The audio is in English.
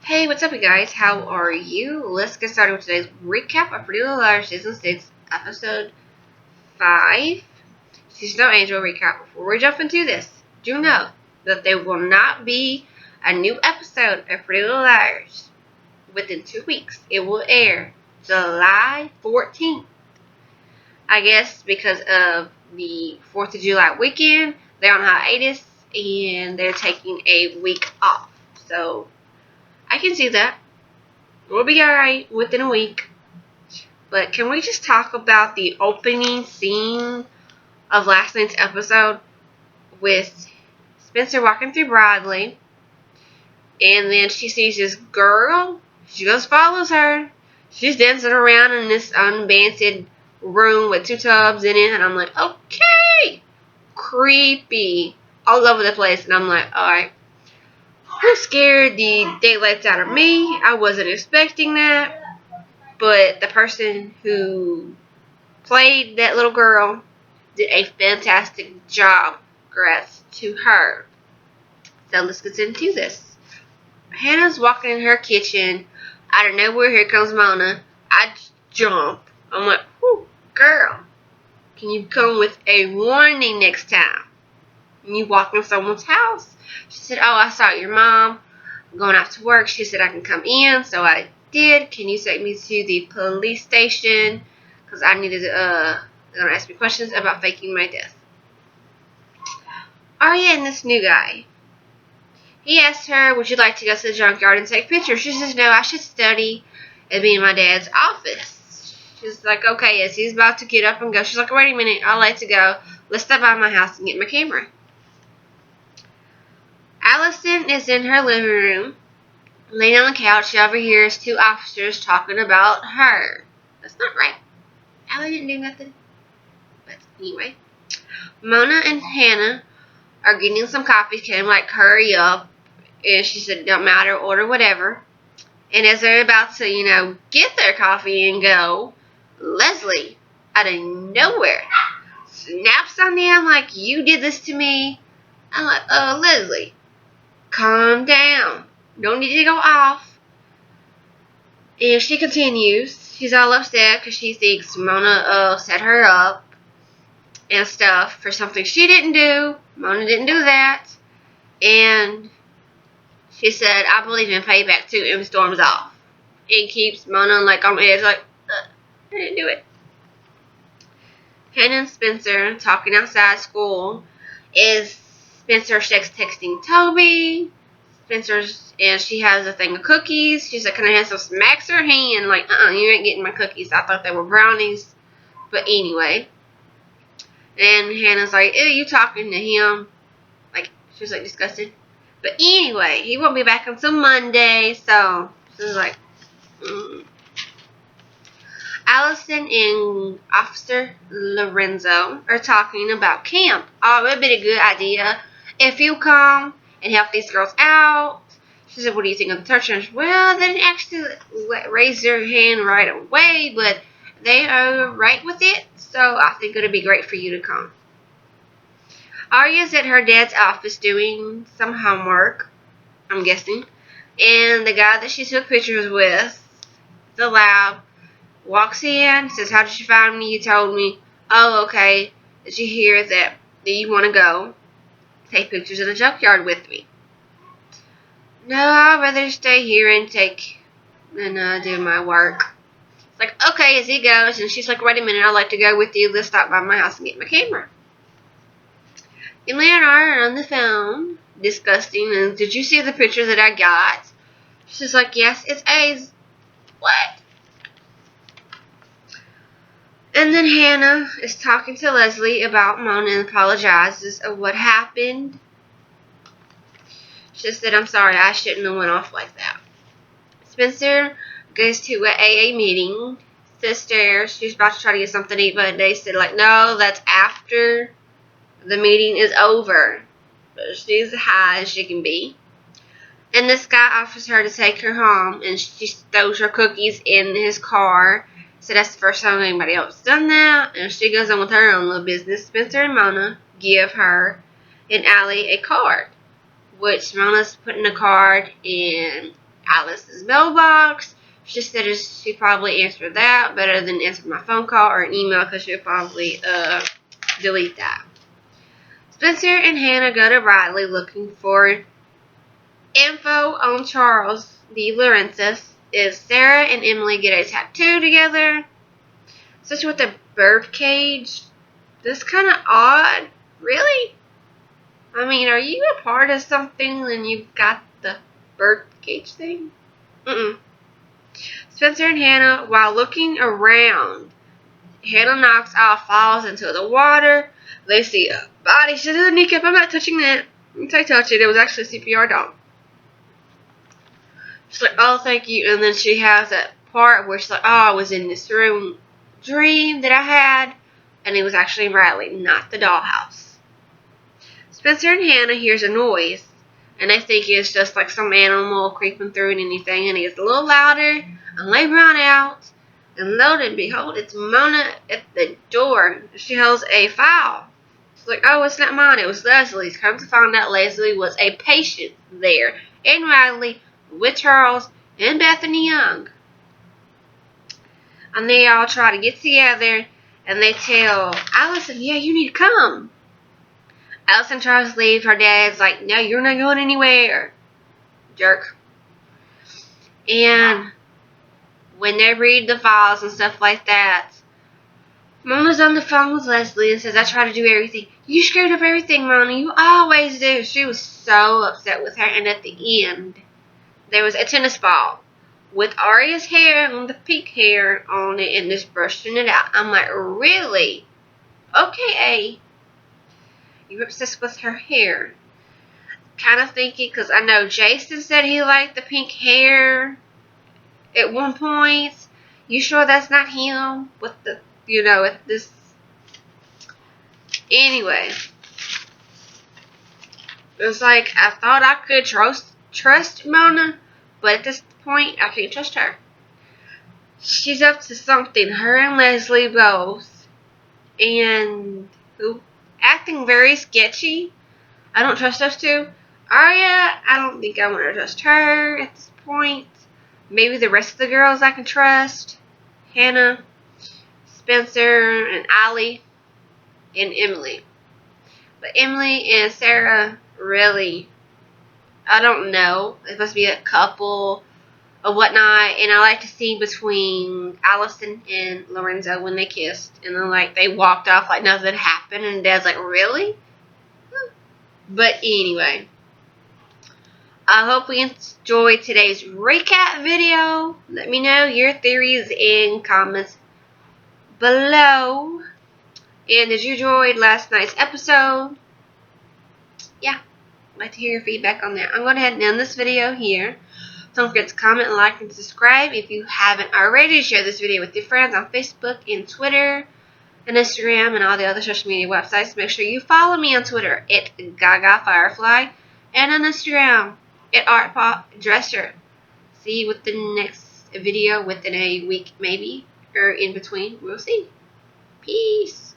Hey, what's up, you guys? How are you? Let's get started with today's recap of Pretty Little Liars Season 6, Episode 5. Season No Angel recap. Before we jump into this, do know that there will not be a new episode of Pretty Little Liars within 2 weeks. It will air July 14th. I guess because of the 4th of July weekend, they're on hiatus and they're taking a week off. So, I can see that. We'll be alright within a week. But can we just talk about the opening scene of last night's episode with Spencer walking through Broadway, and then she sees this girl. She goes follows her. She's dancing around in this unbanted room with 2 tubs in it, and I'm like, okay, creepy, all over the place. And I'm like, alright, who scared the daylights out of me? I wasn't expecting that. But the person who played that little girl did a fantastic job. Congrats to her. So let's get into this. Hannah's walking in her kitchen. Out of nowhere, here comes Mona. I jump. I'm like, whew, girl, can you come with a warning next time when you walk in someone's house? She said, oh, I saw your mom going out to work. She said I can come in, so I did. Can you take me to the police station? Because I needed they're going to ask me questions about faking my death. Arya and this new guy. He asked her, would you like to go to the junkyard and take pictures? She says, no, I should study and be in my dad's office. She's like, okay, as he's about to get up and go. She's like, wait a minute, I'll let you go. Let's stop by my house and get my camera. Allison is in her living room. Laying on the couch, she overhears 2 officers talking about her. That's not right. Allie didn't do nothing. But anyway. Mona and Hannah are getting some coffee. Kim like, hurry up. And she said, don't matter, order whatever. And as they're about to, get their coffee and go, Leslie, out of nowhere, snaps on them like, you did this to me. I'm like, oh, Leslie, calm down. Don't need to go off. And she continues. She's all upset because she thinks Mona set her up and stuff for something she didn't do. Mona didn't do that. And she said, I believe in payback too, and storms off. It keeps Mona on the edge like, I didn't do it. Hannah and Spencer talking outside school. Is Spencer texting Toby? And she has a thing of cookies. She's like, can I have some? Smacks her hand like, you ain't getting my cookies. I thought they were brownies. But anyway. And Hannah's like, ew, you talking to him? Like, she was like disgusted. But anyway, he won't be back until Monday. So, she's like, Allison and Officer Lorenzo are talking about camp. Oh, it would be a good idea if you come and help these girls out. She said, what do you think of the church? Well, they didn't actually raise their hand right away, but they are right with it. So I think it would be great for you to come. Arya's at her dad's office doing some homework, I'm guessing. And the guy that she took pictures with, the lab, walks in, says, how did you find me? You told me. Oh, okay. Did you hear that you want to go take pictures in the junkyard with me? No, I'd rather stay here and do my work. It's like, okay, as he goes, and she's like, wait a minute, I'd like to go with you. Let's stop by my house and get my camera. And Leonard are on the phone discussing, and did you see the picture that I got? She's like, yes, it's A's. What? And then Hannah is talking to Leslie about Mona and apologizes of what happened. She said, I'm sorry, I shouldn't have went off like that. Spencer goes to an AA meeting. Sister, she's about to try to get something to eat, but they said, no, that's after the meeting is over. But she's high as she can be. And this guy offers her to take her home, and she throws her cookies in his car. So that's the first time anybody else has done that. And she goes on with her own little business. Spencer and Mona give her and Allie a card, which Mona's putting a card in Alice's mailbox. She said she probably answered that better than answered my phone call or an email because she'll probably delete that. Spencer and Hannah go to Bradley looking for info on Charles D. Lawrences. Is Sarah and Emily get a tattoo together? Such with the bird cage. This kind of odd. Really? I mean, are you a part of something and you've got the bird cage thing? Spencer and Hannah, while looking around, Hannah knocks off, falls into the water. They see a body. She says, "Kneecap, I'm not touching that." Once I touch it, it was actually a CPR dog. She's like, "Oh, thank you." And then she has that part where she's like, "Oh, I was in this dream that I had." And it was actually Bradley, not the dollhouse. Spencer and Hannah hears a noise. And they think it's just like some animal creeping through and anything. And it gets a little louder. And they run out. And lo and behold, it's Mona at the door. She holds a file. She's like, "Oh, it's not mine. It was Leslie's." Come to find out Leslie was a patient there. And Riley with Charles and Bethany Young. And they all try to get together. And they tell Allison, "Yeah, you need to come." Allison tries to leave. Her dad's like, "No, you're not going anywhere." Jerk. And when they read the files and stuff like that, Mona's on the phone with Leslie and says, "I try to do everything." "You screwed up everything, Mona. You always do." She was so upset with her. And at the end, there was a tennis ball with Arya's hair and the pink hair on it and just brushing it out. I'm like, really? Okay, you're obsessed with her hair. Kind of thinking, because I know Jason said he liked the pink hair at one point. You sure that's not him? With the, with this. Anyway. It was like, I thought I could trust Mona, but at this point, I can't trust her. She's up to something. Her and Leslie both. And acting very sketchy. I don't trust those two. Arya, I don't think I want to trust her at this point. Maybe the rest of the girls I can trust. Hannah, Spencer, and Allie, and Emily. But Emily and Sarah, really, I don't know. It must be a couple or whatnot. And I like to see between Allison and Lorenzo when they kissed. And then, they walked off like nothing happened. And Dad's like, really? But anyway, I hope you enjoyed today's recap video. Let me know your theories in comments below. And did you enjoy last night's episode? Yeah, I'd like to hear your feedback on that. I'm going to head and end this video here. Don't forget to comment, like, and subscribe if you haven't already. Share this video with your friends on Facebook and Twitter and Instagram and all the other social media websites. Make sure you follow me on Twitter at GagaFirefly and on Instagram at ArtPopDresser. See you with the next video within a week maybe, or in between. We'll see. Peace.